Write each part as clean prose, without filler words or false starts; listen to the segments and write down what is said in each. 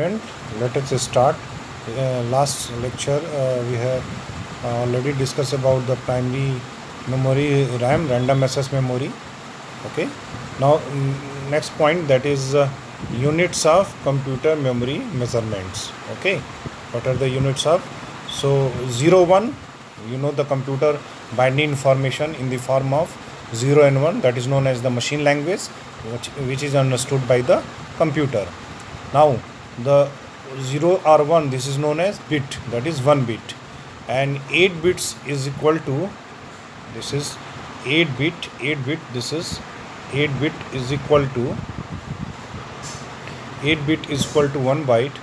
And let us start. Last lecture we have already discussed about the primary memory RAM, random access memory. Okay. Now next point, that is units of computer memory measurements. Okay. What are the units of? So 0, 1, you know, the computer binding information in the form of 0 and 1, that is known as the machine language, which is understood by the computer. Now the 0 or 1, this is known as bit, that is 1 bit, and 8 bits is equal to, this is 8 bit, this is 8 bit is equal to 8 bit is equal to 1 byte,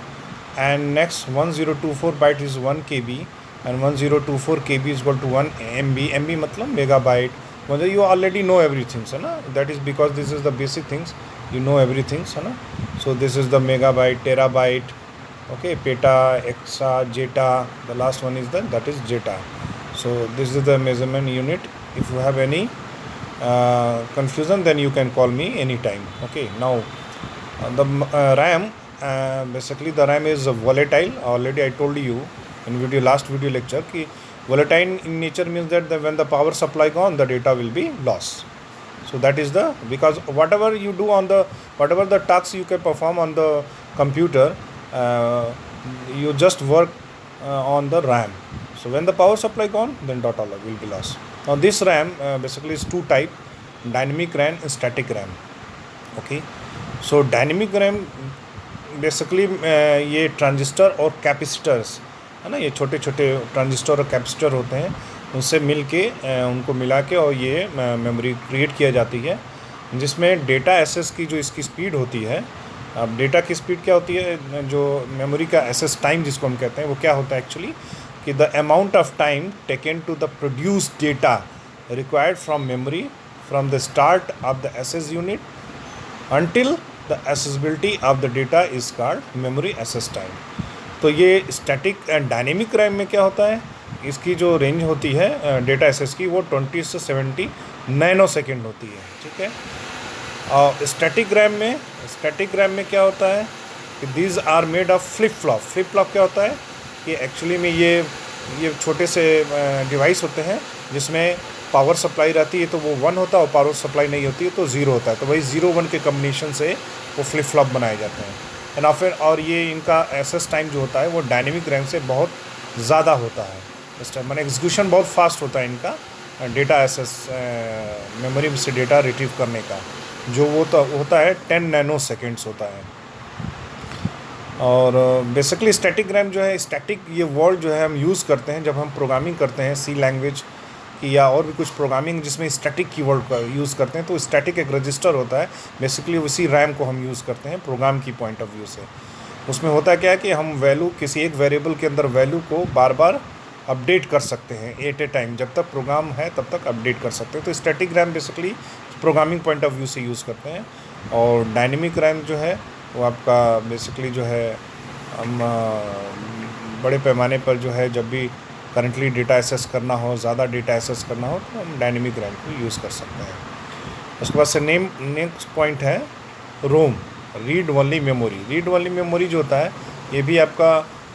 and next 1024 byte is 1 KB, and 1024 KB is equal to 1 MB. MB मतलब megabyte. मतलब you already know everything, है ना? That is because this is the basic things, you know everything, है ना? So this is the megabyte, terabyte, okay, peta, exa, jeta. The last one is that is jeta. So this is the measurement unit. If you have any confusion, then you can call me anytime. Okay. Now the RAM, basically the RAM is volatile. Already I told you in last video lecture कि volatile in nature means that when the power supply gone, the data will be lost. So that is because whatever you do whatever the tasks you can perform on the computer, you just work on the RAM. So when the power supply gone, then data will be lost. Now this RAM basically is two type, dynamic RAM and static RAM. Okay. So dynamic RAM basically ये transistor और capacitors है ना, ये छोटे छोटे transistor और capacitor होते हैं, उनसे मिल के उनको मिला के और ये मेमोरी क्रिएट किया जाती है, जिसमें डेटा एक्सेस की जो इसकी स्पीड होती है. अब डेटा की स्पीड क्या होती है, जो मेमोरी का एक्सेस टाइम जिसको हम कहते हैं, वो क्या होता है एक्चुअली कि the amount of time taken to the produce data required from memory from the start of the access unit until the accessibility of the data is called memory access time. तो ये static and dynamic RAM में क्या होता है, इसकी जो range होती है डेटा एक्सेस की, वो 20 से 70 नैनो सेकेंड होती है. ठीक है. और स्टैटिक रैम में क्या होता है कि these are made of flip flop. Flip flop क्या होता है कि एक्चुअली में ये छोटे से डिवाइस होते हैं जिसमें पावर सप्लाई रहती है तो वो 1 होता है, और पावर सप्लाई नहीं होती है तो 0 होता है. तो वही 0-1 के कम्बिनेशन से वो फ्लिप फ्लॉप बनाए जाते हैं. एंड फिर और ये इनका एक्सेस टाइम जो होता है वो डायनेमिक रैम से बहुत ज़्यादा होता है. इस टाइम मैंने एग्जीक्यूशन बहुत फास्ट होता है इनका डेटा एक्सेस मेमोरी से डेटा रिट्रीव करने का, जो वो तो होता है 10 नैनो सेकेंड्स होता है. और बेसिकली स्टैटिक रैम जो है, स्टैटिक ये वर्ड जो है हम यूज़ करते हैं जब हम प्रोग्रामिंग करते हैं सी लैंग्वेज या और भी कुछ प्रोग्रामिंग जिसमें स्टैटिक कीवर्ड का यूज़ करते हैं. तो स्टैटिक एक रजिस्टर होता है, बेसिकली उसी रैम को हम यूज़ करते हैं प्रोग्राम की पॉइंट ऑफ व्यू से. उसमें होता क्या है कि हम वैल्यू किसी एक वेरिएबल के अंदर वैल्यू को बार बार अपडेट कर सकते हैं एट ए टाइम, जब तक प्रोग्राम है तब तक अपडेट कर सकते हैं. तो static RAM basically programming point of view से यूज़ करते हैं. और डायनेमिक रैम जो है वो आपका बेसिकली जो है हम बड़े पैमाने पर जो है जब भी करंटली डेटा एक्सेस करना हो, ज़्यादा डेटा एक्सेस करना हो, तो हम डायनेमिक रैम को यूज़ कर सकते हैं. उसके बाद से नेक्स्ट पॉइंट है ROM, read only memory. Read only memory जो होता है ये भी आपका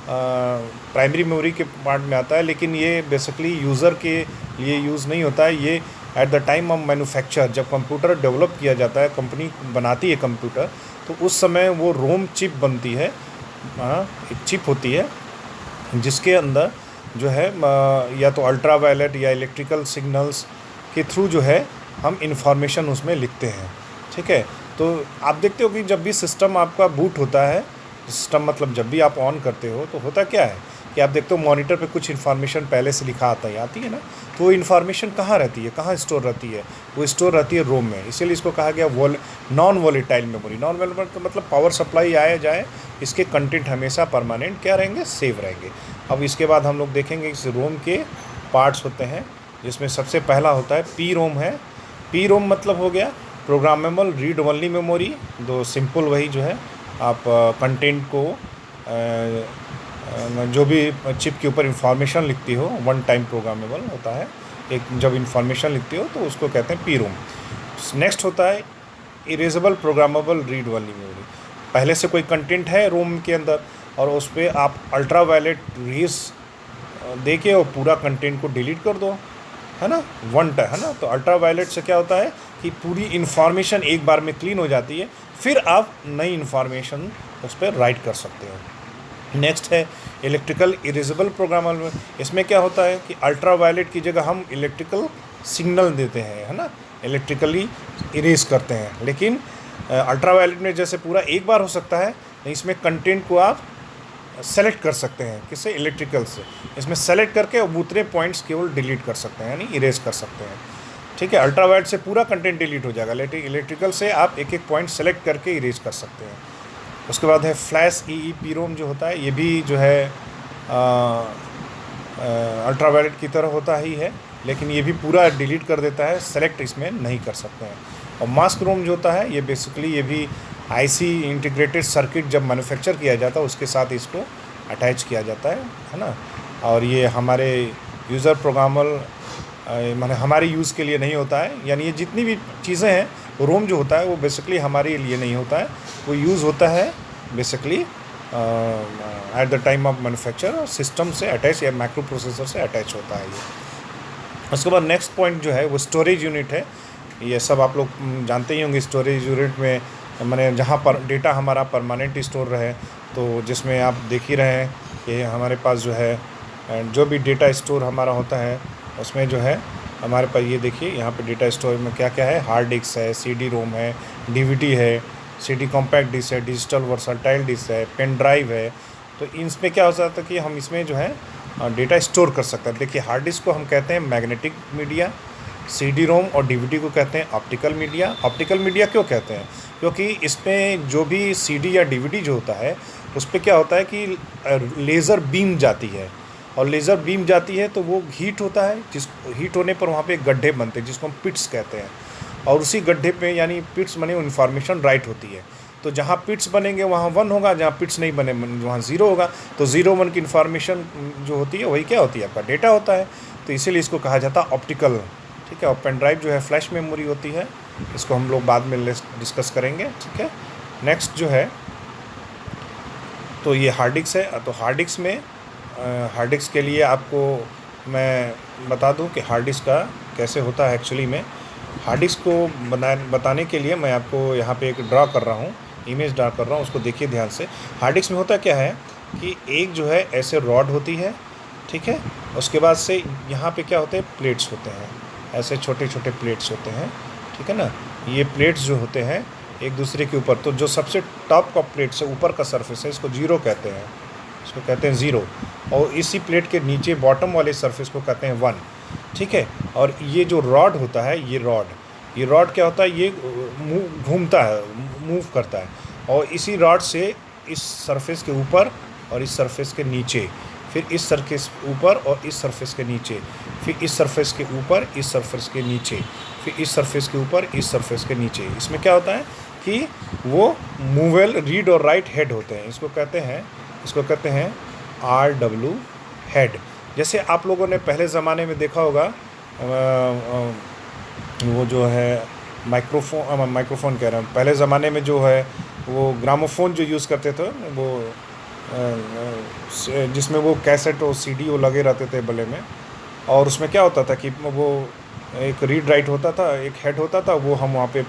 प्राइमरी मेमोरी के पार्ट में आता है, लेकिन ये बेसिकली यूज़र के लिए यूज़ नहीं होता है. ये at the time of manufacture, जब कंप्यूटर डेवलप किया जाता है, कंपनी बनाती है कंप्यूटर, तो उस समय वो रोम चिप बनती है. एक चिप होती है जिसके अंदर जो है या तो अल्ट्रा वायलेट या इलेक्ट्रिकल सिग्नल्स के थ्रू जो है हम इंफॉर्मेशन उसमें लिखते हैं. ठीक है. तो आप देखते हो कि जब भी सिस्टम आपका बूट होता है, सिस्टम मतलब जब भी आप ऑन करते हो तो होता क्या है कि आप देखते हो मॉनिटर पे कुछ इन्फॉर्मेशन पहले से लिखा आती है ना. तो वो इन्फॉर्मेशन कहाँ रहती है, कहाँ स्टोर रहती है, वो स्टोर रहती है रोम में. इसीलिए इसको कहा गया non volatile memory. Non volatile का मतलब पावर सप्लाई आया जाए, इसके कंटेंट हमेशा परमानेंट क्या रहेंगे, सेव रहेंगे. अब इसके बाद हम लोग देखेंगे इस रोम के पार्ट्स होते हैं, जिसमें सबसे पहला होता है पी रोम है. पी रोम मतलब हो गया प्रोग्रामेबल रीड ओनली मेमोरी. दो सिंपल वही जो है आप कंटेंट को जो भी चिप के ऊपर इंफॉर्मेशन लिखती हो, वन टाइम प्रोग्रामेबल होता है. एक जब इंफॉर्मेशन लिखती हो तो उसको कहते हैं पी रोम. नेक्स्ट होता है erasable programmable read only memory. पहले से कोई कंटेंट है रोम के अंदर और उस पर आप अल्ट्रा वायलेट रेस दे के और पूरा कंटेंट को डिलीट कर दो, है ना, है ना। तो अल्ट्रा वायलेट से क्या होता है कि पूरी इन्फॉर्मेशन एक बार में क्लीन हो जाती है, फिर आप नई इन्फॉर्मेशन उस पर राइट कर सकते हो। नेक्स्ट है इलेक्ट्रिकल इरेजेबल प्रोग्रामेबल में। इसमें क्या होता है कि अल्ट्रा वायलेट की जगह हम इलेक्ट्रिकल सिग्नल देते हैं, है ना, इलेक्ट्रिकली इरेज करते हैं। लेकिन अल्ट्रा वायलेट में जैसे पूरा एक बार हो सकता है, इसमें कंटेंट को आप सेलेक्ट कर सकते हैं, किससे, इलेक्ट्रिकल से। इसमें सेलेक्ट करके और दूसरे पॉइंट्स केवल डिलीट कर सकते हैं, यानी इरेज कर सकते हैं, ठीक है। अल्ट्रा वायलेट से पूरा कंटेंट डिलीट हो जाएगा, लेकिन इलेक्ट्रिकल से आप एक एक पॉइंट सेलेक्ट करके इरेज कर सकते हैं। उसके बाद है फ्लैश EEPROM जो होता है, ये भी जो है अल्ट्रा वायलेट की तरह होता ही है, लेकिन ये भी पूरा डिलीट कर देता है, सेलेक्ट इसमें नहीं कर सकते हैं। और मास्क रोम जो होता है, ये बेसिकली ये भी IC इंटीग्रेटेड सर्किट जब मैन्युफैक्चर किया जाता है उसके साथ इसको अटैच किया जाता है ना। और ये हमारे यूज़र प्रोग्रामल माने हमारे यूज़ के लिए नहीं होता है, यानी ये जितनी भी चीज़ें हैं रोम जो होता है वो बेसिकली हमारे लिए नहीं होता है, वो यूज़ होता है basically at the time of manufacture, system से अटैच या माइक्रो प्रोसेसर से अटैच होता है ये। उसके बाद नेक्स्ट पॉइंट जो है वो स्टोरेज यूनिट है। ये सब आप लोग जानते ही होंगे। स्टोरेज यूनिट में मैंने जहाँ पर डेटा हमारा परमानेंट स्टोर रहे, तो जिसमें आप देख ही रहे हैं कि हमारे पास जो है जो भी डेटा स्टोर हमारा होता है उसमें जो है हमारे पास ये देखिए यहाँ पे डेटा स्टोर में क्या क्या है, हार्ड डिस्क है, CD-ROM है, DVD है, CD कॉम्पैक्ट डिस्क है, डिजिटल वर्सटाइल डिस्क है, पेन ड्राइव है। तो इसमें क्या हो जाता है कि हम इसमें जो है डेटा स्टोर कर सकते हैं। देखिए हार्ड डिस्क को हम कहते हैं मैग्नेटिक मीडिया, CD-ROM और DVD को कहते हैं ऑप्टिकल मीडिया। ऑप्टिकल मीडिया क्यों कहते हैं? क्योंकि इसमें जो भी CD या DVD जो होता है उस पर क्या होता है कि लेज़र बीम जाती है, और लेज़र बीम जाती है तो वो हीट होता है, जिस हीट होने पर वहाँ पे गड्ढे बनते हैं जिसको हम पिट्स कहते हैं, और उसी गड्ढे पे यानी पिट्स बने इन्फॉर्मेशन राइट होती है। तो जहाँ पिट्स बनेंगे वहाँ 1 होगा, जहाँ पिट्स नहीं बने वहाँ 0 होगा। तो 0 1 की इन्फॉर्मेशन जो होती है वही क्या होती है, आपका डेटा होता है। तो इसीलिए इसको कहा जाता है ऑप्टिकल, ठीक है। और पेन ड्राइव जो है फ्लैश मेमोरी होती है, इसको हम लोग बाद में डिस्कस करेंगे, ठीक है। नेक्स्ट जो है तो ये हार्ड डिस्क है। तो हार्ड डिस्क में हार्ड डिस्क के लिए आपको मैं बता दूं कि हार्ड डिस्क का कैसे होता है। एक्चुअली में हार्ड डिस्क को बताने के लिए मैं आपको यहाँ पे एक ड्रा कर रहा हूँ, इमेज ड्रा कर रहा हूँ, उसको देखिए ध्यान से। हार्ड डिस्क में होता क्या है कि एक जो है ऐसे रॉड होती है, ठीक है। उसके बाद से यहाँ पे क्या होते हैं, प्लेट्स होते हैं, ऐसे छोटे छोटे प्लेट्स होते हैं, ठीक है ना। ये प्लेट्स जो होते हैं एक दूसरे के ऊपर, तो जो सबसे टॉप का प्लेट से ऊपर का सरफेस है इसको 0 कहते हैं, इसको कहते हैं 0। और इसी प्लेट के नीचे बॉटम वाले सरफेस को कहते हैं 1, ठीक है। और ये जो रॉड होता है, ये रॉड क्या होता है, ये घूमता है, मूव करता है, और इसी रॉड से इस सरफेस के ऊपर और इस सरफेस के नीचे, फिर इस सरफेस ऊपर और इस सरफेस के नीचे, फिर इस सरफेस के ऊपर इस सरफेस के नीचे, फिर इस सरफेस के ऊपर इस सरफेस के नीचे। इसमें क्या होता है कि वो मूवेल रीड और राइट हेड होते हैं, इसको कहते हैं RW हेड। जैसे आप लोगों ने पहले ज़माने में देखा होगा वो जो है माइक्रोफोन कह रहा हूँ, पहले ज़माने में जो है वो ग्रामोफोन जो यूज़ करते थे वो जिसमें वो कैसेट और CD वो लगे रहते थे गले में, और उसमें क्या होता था कि वो एक रीड राइट होता था, एक हेड होता था, वो हम वहाँ पे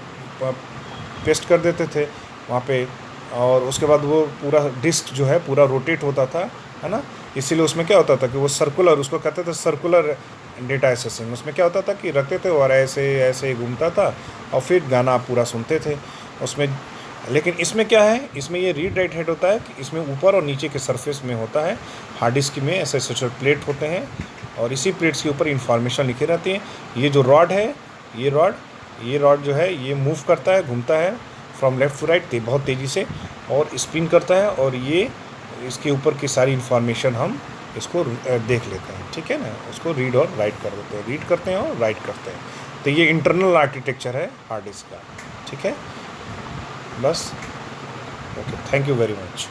पेस्ट कर देते थे वहाँ पे, और उसके बाद वो पूरा डिस्क जो है पूरा रोटेट होता था, है ना। इसीलिए उसमें क्या होता था कि वो सर्कुलर, उसको कहते थे सर्कुलर डेटा एसेसिंग। उसमें क्या होता था कि रखते थे और ऐसे ऐसे घूमता था और फिर गाना आप पूरा सुनते थे उसमें। लेकिन इसमें क्या है, इसमें ये रीड राइट हेड होता है कि इसमें ऊपर और नीचे के सरफेस में होता है। हार्ड डिस्क में ऐसे छोटे प्लेट होते हैं और इसी प्लेट्स के ऊपर इन्फॉर्मेशन लिखी रहती है। ये जो रॉड है, ये रॉड जो है ये मूव करता है, घूमता है फ्रॉम लेफ़्ट टू राइट बहुत तेज़ी से, और स्पिन करता है, और ये इसके ऊपर की सारी इन्फॉर्मेशन हम इसको देख लेते हैं, ठीक है ना। उसको रीड और राइट कर देते हैं, रीड करते हैं और राइट करते हैं। तो ये इंटरनल आर्किटेक्चर है हार्ड डिस्क का, ठीक है। बस okay, thank you very much.